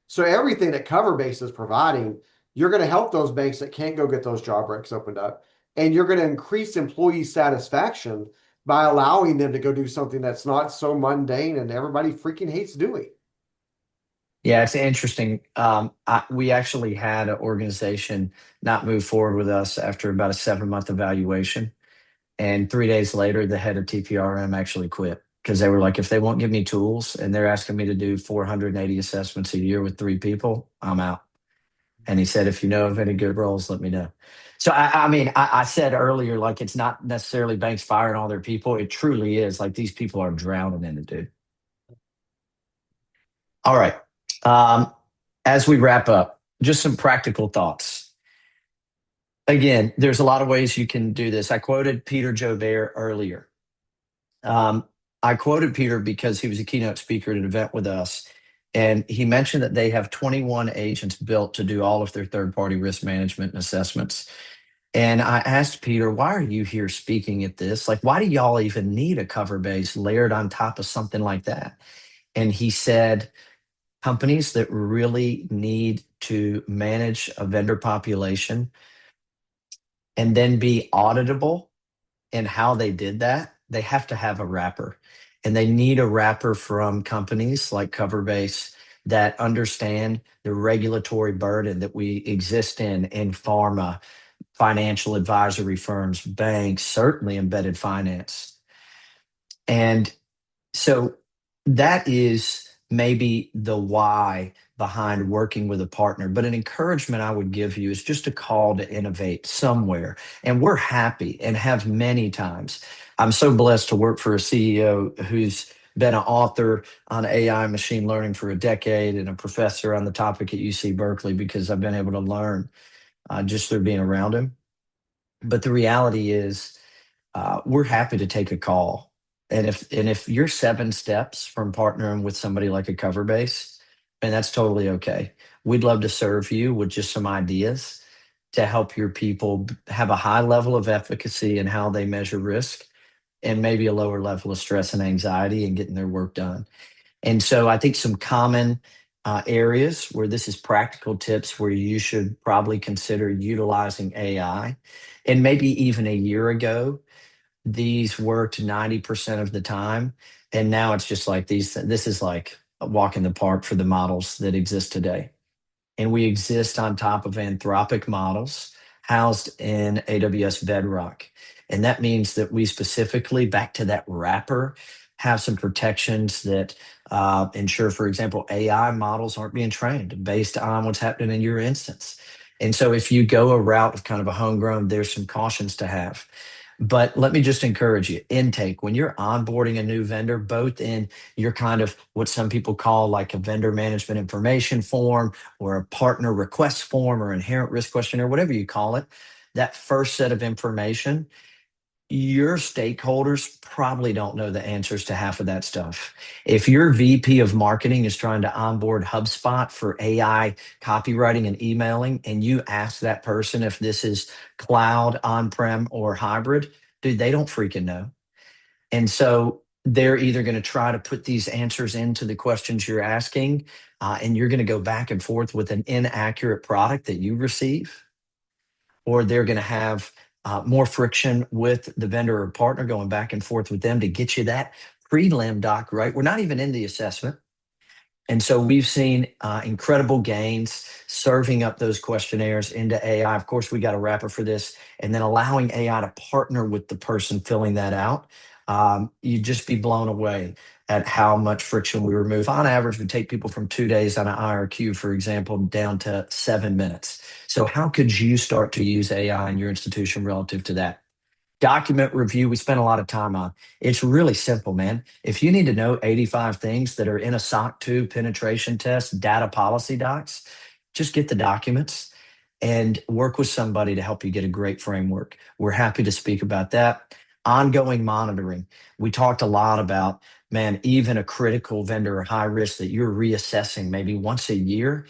So everything that Coverbase is providing, you're going to help those banks that can't go get those job recs opened up. And you're going to increase employee satisfaction by allowing them to go do something that's not so mundane and everybody freaking hates doing. Yeah, it's interesting. We actually had an organization not move forward with us after about a 7-month evaluation. And 3 days later, the head of TPRM actually quit because they were like, if they won't give me tools and they're asking me to do 480 assessments a year with 3 people, I'm out. And he said, if you know of any good roles, let me know. So, I said earlier, like, it's not necessarily banks firing all their people. It truly is. Like, these people are drowning in it, dude. All right. As we wrap up, just some practical thoughts. Again, there's a lot of ways you can do this. I quoted Peter Jobert earlier. I quoted Peter because he was a keynote speaker at an event with us. And he mentioned that they have 21 agents built to do all of their third-party risk management and assessments. And I asked Peter, why are you here speaking at this? Like, why do y'all even need a Coverbase layered on top of something like that? And he said, companies that really need to manage a vendor population and then be auditable in how they did that, they have to have a wrapper. And they need a wrapper from companies like Coverbase that understand the regulatory burden that we exist in pharma, financial advisory firms, banks, certainly embedded finance. And so that is maybe the why behind working with a partner. But an encouragement I would give you is just a call to innovate somewhere. And we're happy and have many times. I'm so blessed to work for a CEO who's been an author on AI and machine learning for a decade and a professor on the topic at UC Berkeley because I've been able to learn just through being around him. But the reality is we're happy to take a call. And if you're 7 steps from partnering with somebody like a Coverbase, and that's totally okay. We'd love to serve you with just some ideas to help your people have a high level of efficacy in how they measure risk and maybe a lower level of stress and anxiety in getting their work done. And so I think some common areas where this is practical tips where you should probably consider utilizing AI. And maybe even a year ago, these worked 90% of the time. And now it's just like this is like a walk in the park for the models that exist today. And we exist on top of Anthropic models housed in AWS Bedrock. And that means that we specifically, back to that wrapper, have some protections that ensure, for example, AI models aren't being trained based on what's happening in your instance. And so if you go a route of kind of a homegrown, there's some cautions to have. But let me just encourage you, intake, when you're onboarding a new vendor, both in your kind of what some people call like a vendor management information form or a partner request form or inherent risk questionnaire, whatever you call it, that first set of information, your stakeholders probably don't know the answers to half of that stuff. If your VP of marketing is trying to onboard HubSpot for AI copywriting and emailing, and you ask that person if this is cloud, on-prem, or hybrid, dude, they don't freaking know. And so they're either going to try to put these answers into the questions you're asking, and you're going to go back and forth with an inaccurate product that you receive, or they're going to have more friction with the vendor or partner going back and forth with them to get you that prelim doc right. We're not even in the assessment. And so we've seen incredible gains serving up those questionnaires into AI. Of course, we got a wrapper for this, and then allowing AI to partner with the person filling that out. You'd just be blown away at how much friction we remove. On average, we take people from 2 days on an IRQ, for example, down to 7 minutes. So how could you start to use AI in your institution relative to that? Document review, we spend a lot of time on. It's really simple, man. If you need to know 85 things that are in a SOC 2 penetration test, data policy docs, just get the documents and work with somebody to help you get a great framework. We're happy to speak about that. Ongoing monitoring. We talked a lot about, man, even a critical vendor or high risk that you're reassessing maybe once a year.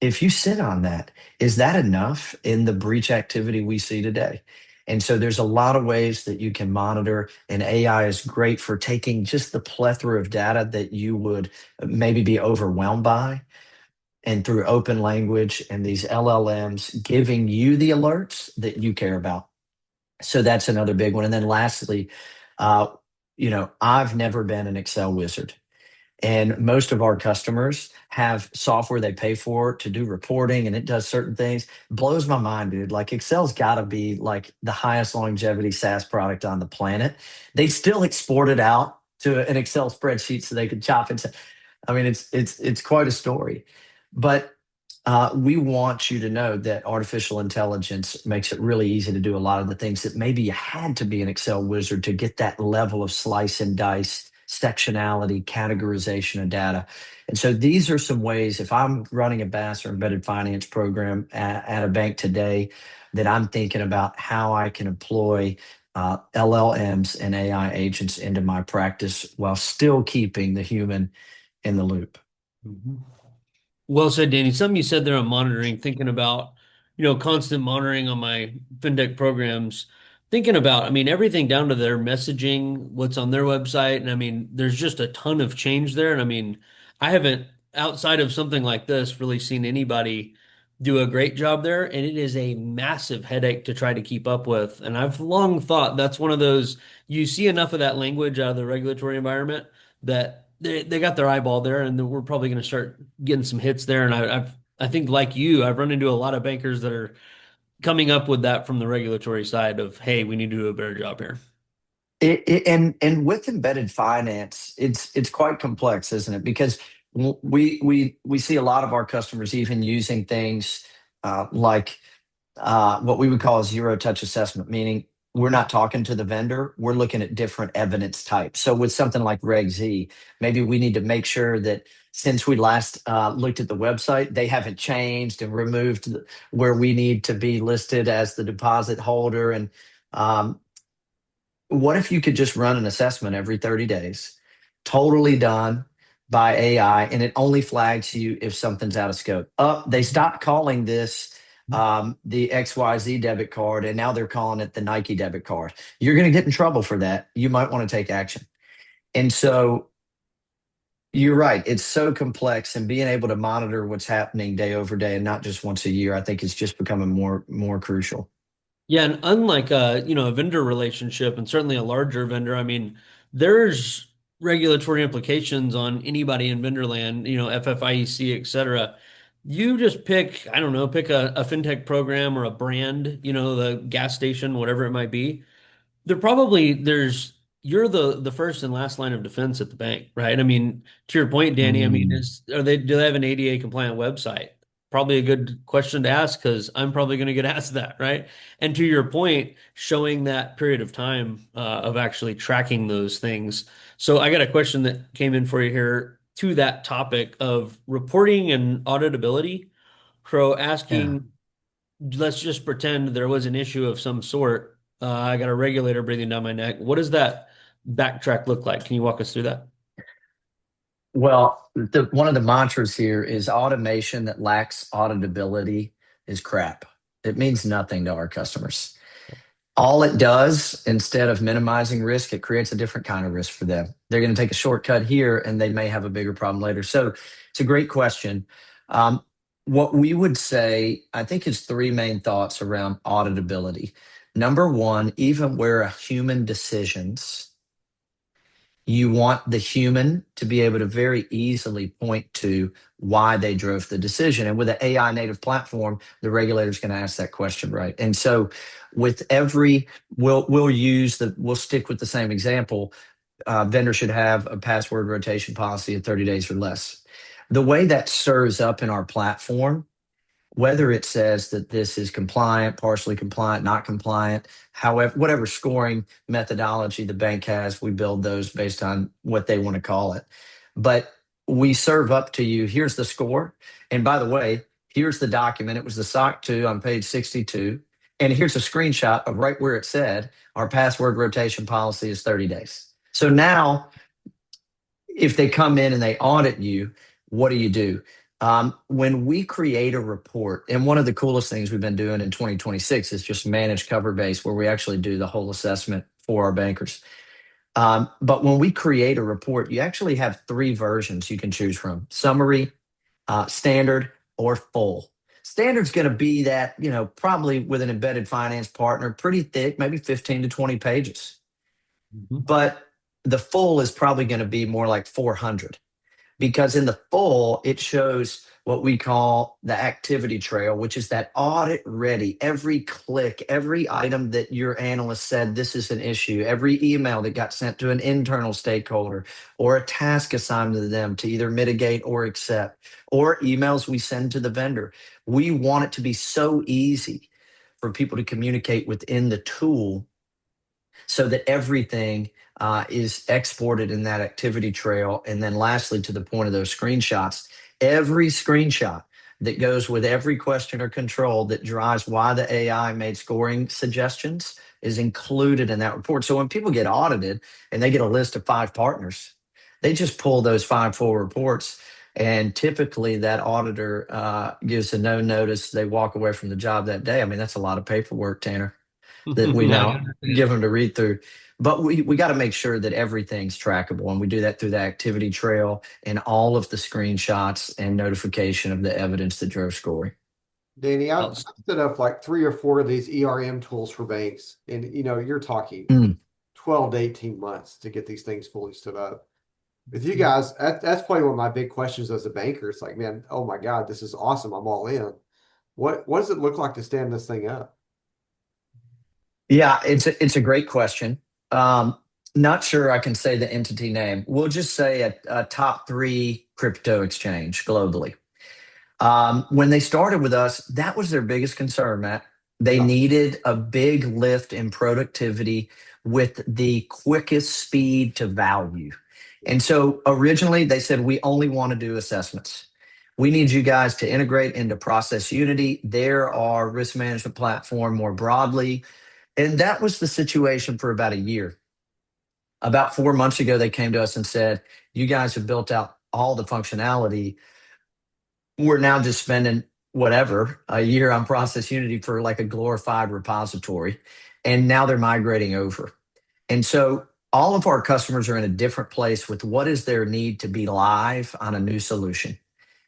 If you sit on that, is that enough in the breach activity we see today? And so there's a lot of ways that you can monitor, and AI is great for taking just the plethora of data that you would maybe be overwhelmed by, and through open language and these LLMs giving you the alerts that you care about. So that's another big one. And then lastly, uh, I've never been an Excel wizard. And most of our customers have software they pay for to do reporting, and it does certain things. Blows my mind, dude. Like Excel's got to be like the highest longevity SaaS product on the planet. They still export it out to an Excel spreadsheet so they can chop it. I mean, it's quite a story. But we want you to know that artificial intelligence makes it really easy to do a lot of the things that maybe you had to be an Excel wizard to get that level of slice and dice, sectionality, categorization of data. And so these are some ways, if I'm running a BaaS or embedded finance program at a bank today, that I'm thinking about how I can employ LLMs and AI agents into my practice while still keeping the human in the loop. Mhm. Well said, Danny. Something you said there on monitoring, thinking about, constant monitoring on my fintech programs, thinking about, I mean, everything down to their messaging, what's on their website. And I mean, there's just a ton of change there. And I mean, I haven't, outside of something like this, really seen anybody do a great job there. And it is a massive headache to try to keep up with. And I've long thought that's one of those, you see enough of that language out of the regulatory environment that they got their eyeball there, and we're probably going to start getting some hits there. And I think like you, I've run into a lot of bankers that are coming up with that from the regulatory side of, hey, we need to do a better job here. And with embedded finance, it's quite complex, isn't it? Because we see a lot of our customers even using things like what we would call a zero touch assessment, meaning we're not talking to the vendor, we're looking at different evidence types. So with something like Reg Z, maybe we need to make sure that since we last looked at the website, they haven't changed and removed where we need to be listed as the deposit holder. And um, what if you could just run an assessment every 30 days, totally done by AI, and it only flags you if something's out of scope? They stopped calling this the XYZ debit card, and now they're calling it the Nike debit card. You're going to get in trouble for that. You might want to take action. And so You're right. It's so complex, and being able to monitor what's happening day over day and not just once a year, I think is just becoming more crucial. Yeah, and unlike a vendor relationship and certainly a larger vendor, I mean, there's regulatory implications on anybody in vendor land, FFIEC, et cetera. You just pick, I don't know, pick a fintech program or a brand, the gas station, whatever it might be. There's you're the first and last line of defense at the bank, right? I mean, to your point, Danny, I mean, Mm, do they have an ADA compliant website? Probably a good question to ask because I'm probably going to get asked that, right? And to your point, showing that period of time of actually tracking those things. So I got a question that came in for you here to that topic of reporting and auditability. Crow yeah. asking, let's just pretend there was an issue of some sort. I got a regulator breathing down my neck. What does that backtrack look like? Can you walk us through that? Well, one of the mantras here is automation that lacks auditability is crap. It means nothing to our customers. All it does, instead of minimizing risk, it creates a different kind of risk for them. They're going to take a shortcut here and they may have a bigger problem later. So it's a great question. Um, what we would say, I think, is three main thoughts around auditability. Number one, even where a human decisions, you want the human to be able to very easily point to why they drove the decision. And with an AI native platform, the regulator's going to ask that question, right? And so with every, we'll stick with the same example. Vendor should have a password rotation policy of 30 days or less. The way that serves up in our platform, whether it says that this is compliant, partially compliant, not compliant, however, whatever scoring methodology the bank has, we build those based on what they want to call it. But we serve up to you, here's the score. And by the way, here's the document. It was the SOC 2 on page 62. And here's a screenshot of right where it said our password rotation policy is 30 days. So now if they come in and they audit you, what do you do? When we create a report, and one of the coolest things we've been doing in 2026 is just manage Coverbase, where we actually do the whole assessment for our bankers. But when we create a report, you actually have three versions you can choose from: summary, standard, or full. Standard's going to be that, probably with an embedded finance partner, pretty thick, maybe 15 to 20 pages. Mhm. But the full is probably going to be more like 400, because in the full, it shows what we call the activity trail, which is that audit ready. Every click, every item that your analyst said this is an issue, every email that got sent to an internal stakeholder, or a task assigned to them to either mitigate or accept, or emails we send to the vendor. We want it to be so easy for people to communicate within the tool so that everything is exported in that activity trail. And then lastly, to the point of those screenshots, every screenshot that goes with every question or control that drives why the AI made scoring suggestions is included in that report. So when people get audited and they get a list of 5 partners, they just pull those 5 full reports. And typically that auditor gives a no notice. They walk away from the job that day. I mean, that's a lot of paperwork, Tanner, that we I now give understand. them to read through. But we got to make sure that everything's trackable. And we do that through the activity trail and all of the screenshots and notification of the evidence that drove scoring. Danny, I've Else- set up like three or four of these ERM tools for banks, and you're talking Mm. 12 to 18 months to get these things fully stood up. With you guys, that's probably one of my big questions as a banker. It's like, man, oh my God, this is awesome. I'm all in. What does it look like to stand this thing up? Yeah, it's a great question. Um, Not sure I can say the entity name. We'll just say a top 3 crypto exchange globally. When they started with us, that was their biggest concern, Matt. They Yeah. needed a big lift in productivity with the quickest speed to value. And so originally they said, we only want to do assessments. We need you guys to integrate into Process Unity. There our risk management platform more broadly. And that was the situation for about a year. About 4 months ago, they came to us and said, you guys have built out all the functionality. We're now just spending whatever a year on Process Unity for like a glorified repository. And now they're migrating over. And so all of our customers are in a different place with what is their need to be live on a new solution.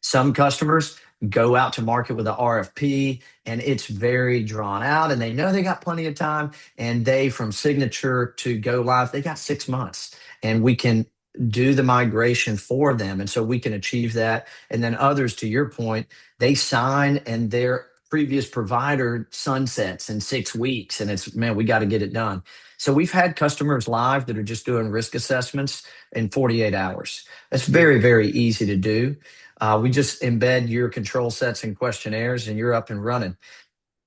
Some customers go out to market with an RFP and it's very drawn out and they know they got plenty of time, and they, from signature to go live, they got 6 months, and we can do the migration for them. And so we can achieve that. And then others, to your point, they sign and their previous provider sunsets in 6 weeks, and it's, man, we got to get it done. So we've had customers live that are just doing risk assessments in 48 hours. That's very, very easy to do. We just embed your control sets and questionnaires, and you're up and running.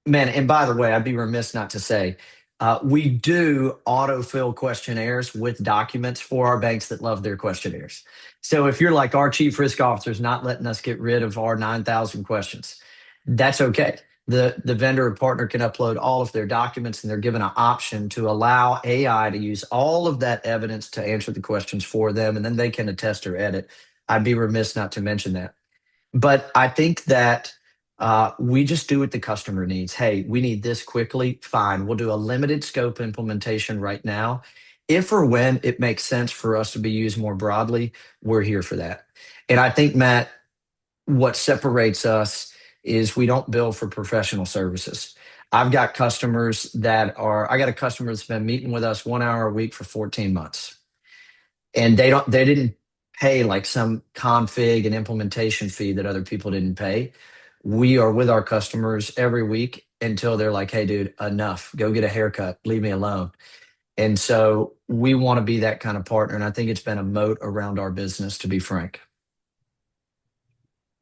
Man, and by the way, I'd be remiss not to say, we do autofill questionnaires with documents for our banks that love their questionnaires. So if you're like, our chief risk officer is not letting us get rid of our 9,000 questions, that's okay. The vendor or partner can upload all of their documents, and they're given an option to allow AI to use all of that evidence to answer the questions for them, and then they can attest or edit. I'd be remiss not to mention that. But I think that we just do what the customer needs. Hey, we need this quickly. Fine. We'll do a limited scope implementation right now. If or when it makes sense for us to be used more broadly, we're here for that. And I think, Matt, what separates us is we don't bill for professional services. I got a customer that's been meeting with us 1 hour a week for 14 months. And they didn't pay like some config and implementation fee that other people didn't pay. We are with our customers every week until they're like, hey, dude, enough. Go get a haircut. Leave me alone. And so we want to be that kind of partner. And I think it's been a moat around our business, to be frank.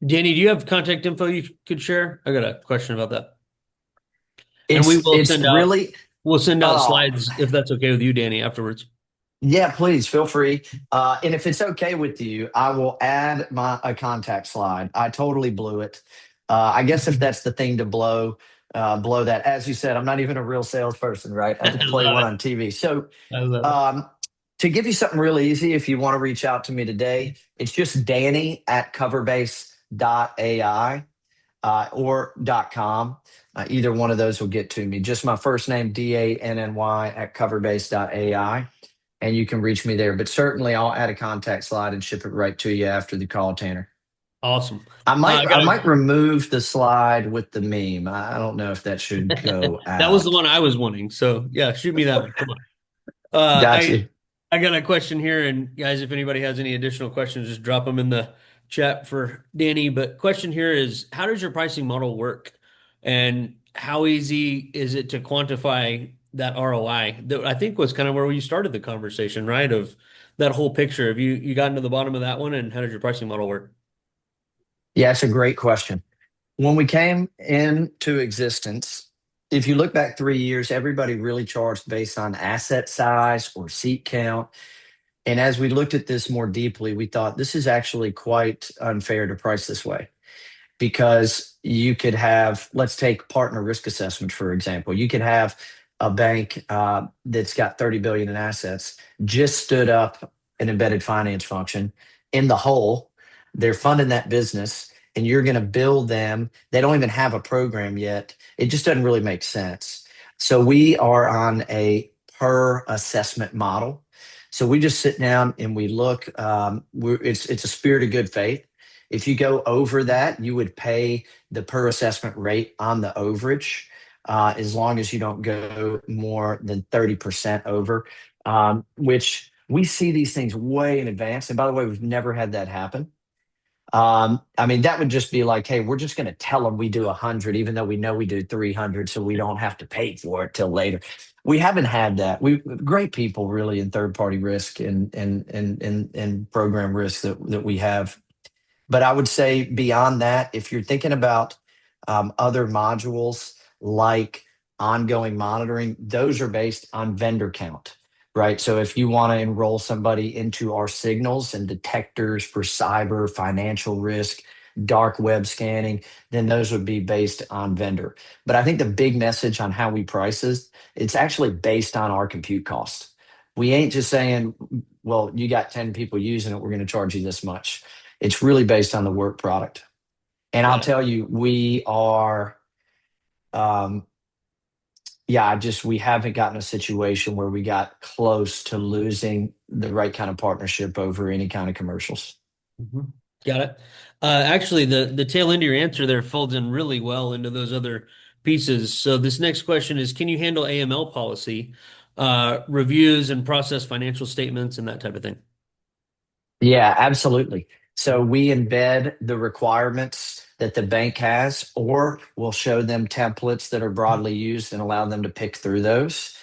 Danny, do you have contact info you could share? I got a question about that. And we'll send out slides if that's okay with you, Danny, afterwards. Yeah, please feel free. And if it's okay with you, I will add a contact slide. I totally blew it. I guess if that's the thing to blow that. As you said, I'm not even a real salesperson, right? I have to play one on TV. So to give you something really easy, if you want to reach out to me today, it's just Danny@Coverbase.ai or .com. Either one of those will get to me. Just my first name, DANNY@Coverbase.ai. And you can reach me there. But certainly I'll add a contact slide and ship it right to you after the call, Tanner. Awesome. I might remove the slide with the meme. I don't know if that should go out. That was the one I was wanting. So yeah, shoot me that one. Come on. Got you. I got a question here, and guys, if anybody has any additional questions, just drop them in the chat for Danny. But question here is, how does your pricing model work? And how easy is it to quantify that ROI? That I think was kind of where we started the conversation, right? Of that whole picture. Have you gotten to the bottom of that one, and how does your pricing model work? Yeah, it's a great question. When we came into existence, if you look back 3 years, everybody really charged based on asset size or seat count. And as we looked at this more deeply, we thought this is actually quite unfair to price this way, because you could have, let's take partner risk assessment, for example. You could have a bank that's got 30 billion in assets, just stood up an embedded finance function in the hole. They're funding that business, and you're going to bill them. They don't even have a program yet. It just doesn't really make sense. So we are on a per assessment model. So we just sit down and we look. It's a spirit of good faith. If you go over that, you would pay the per assessment rate on the overage, as long as you don't go more than 30% over, which we see these things way in advance. And by the way, we've never had that happen. I mean, that would just be like, hey, we're just going to tell them we do 100, even though we know we do 300, so we don't have to pay for it till later. We haven't had that. We great people really in third-party risk and program risk that we have. But I would say beyond that, if you're thinking about other modules like ongoing monitoring, those are based on vendor count, right? So if you want to enroll somebody into our signals and detectors for cyber, financial risk, dark web scanning, then those would be based on vendor. But I think the big message on how we price is it's actually based on our compute costs. We ain't just saying, well, you got 10 people using it, we're going to charge you this much. It's really based on the work product. And I'll tell you, we are yeah, we haven't gotten a situation where we got close to losing the right kind of partnership over any kind of commercials. Mhm. Got it. Actually, the tail end of your answer there folds in really well into those other pieces. So this next question is, can you handle AML policy, reviews and process financial statements and that type of thing? Yeah, absolutely. So we embed the requirements that the bank has, or we'll show them templates that are broadly used and allow them to pick through those.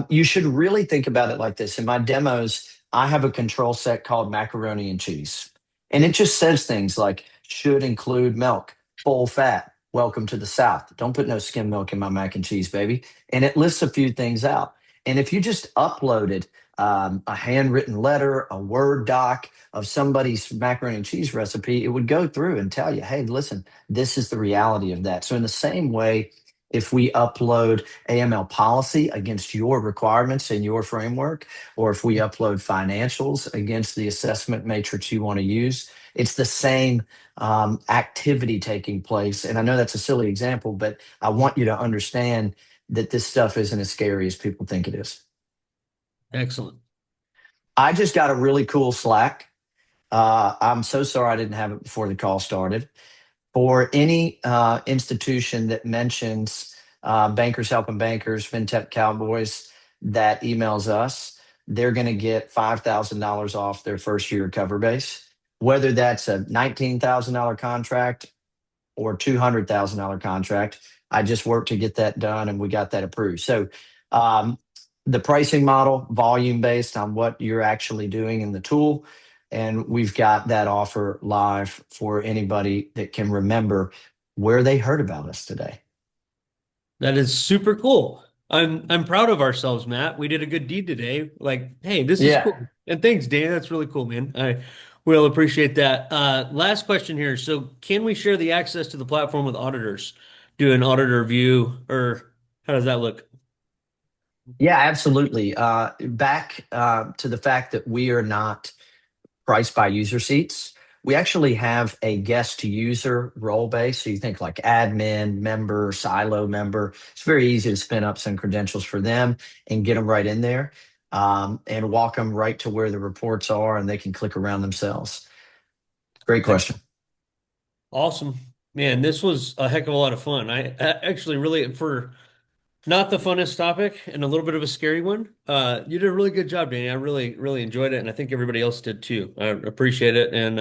You should really think about it like this. In my demos, I have a control set called macaroni and cheese, and it just says things like should include milk, full fat. Welcome to the South. Don't put no skim milk in my mac and cheese, baby. And it lists a few things out. And if you just uploaded a handwritten letter, a Word doc of somebody's macaroni and cheese recipe, it would go through and tell you, hey, listen, this is the reality of that. So, in the same way, if we upload AML policy against your requirements in your framework, or if we upload financials against the assessment matrix you want to use, it's the same activity taking place. And I know that's a silly example, but I want you to understand that this stuff isn't as scary as people think it is. Excellent. I just got a really cool Slack. I'm so sorry I didn't have it before the call started. For any institution that mentions Bankers Helping Bankers, FinTech Cowboys, that emails us, they're going to get $5,000 off their first year of Coverbase, whether that's a $19,000 contract or $200,000 contract. I just worked to get that done and we got that approved. So um, the pricing model, volume based on what you're actually doing in the tool. And we've got that offer live for anybody that can remember where they heard about us today. That is super cool. I'm proud of ourselves, Matt. We did a good deed today. Like, hey, this is Yeah. cool. And thanks, Dan. That's really cool, man. I will appreciate that. Last question here. So, can we share the access to the platform with auditors? Do an auditor review, or how does that look? Yeah, absolutely. Back to the fact that we are not priced by user seats. We actually have a guest to user role base. So you think like admin, member, silo member. It's very easy to spin up some credentials for them and get them right in there and walk them right to where the reports are and they can click around themselves. Great question. Awesome. Man, this was a heck of a lot of fun. I actually really, for not the funnest topic and a little bit of a scary one. You did a really good job, Danny. I really, really enjoyed it, and I think everybody else did too. I appreciate it, and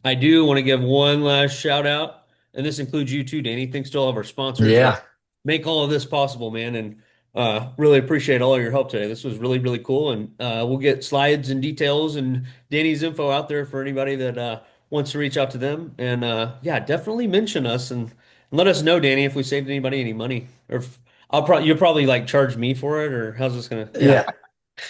I do want to give one last shout out, and this includes you too, Danny. Thanks to all of our sponsors that Yeah. make all of this possible, man, and really appreciate all of your help today. This was really, really cool, and we'll get slides and details and Danny's info out there for anybody that wants to reach out to them, and yeah, definitely mention us and let us know, Danny, if we saved anybody any money, or if you'll probably like charge me for it, or how's this gonna? Yeah. Yeah.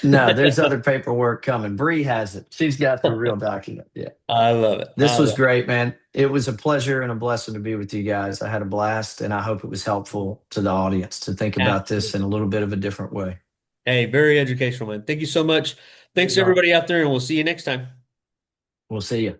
No, there's other paperwork coming. Bree has it. She's got the real document. Yeah. I love it. This was great, man. It was a pleasure and a blessing to be with you guys. I had a blast, and I hope it was helpful to the audience to think about this in Absolutely. a little bit of a different way. Hey, very educational, man. Thank you so much. Thanks to Yeah. everybody out there, and we'll see you next time. We'll see you.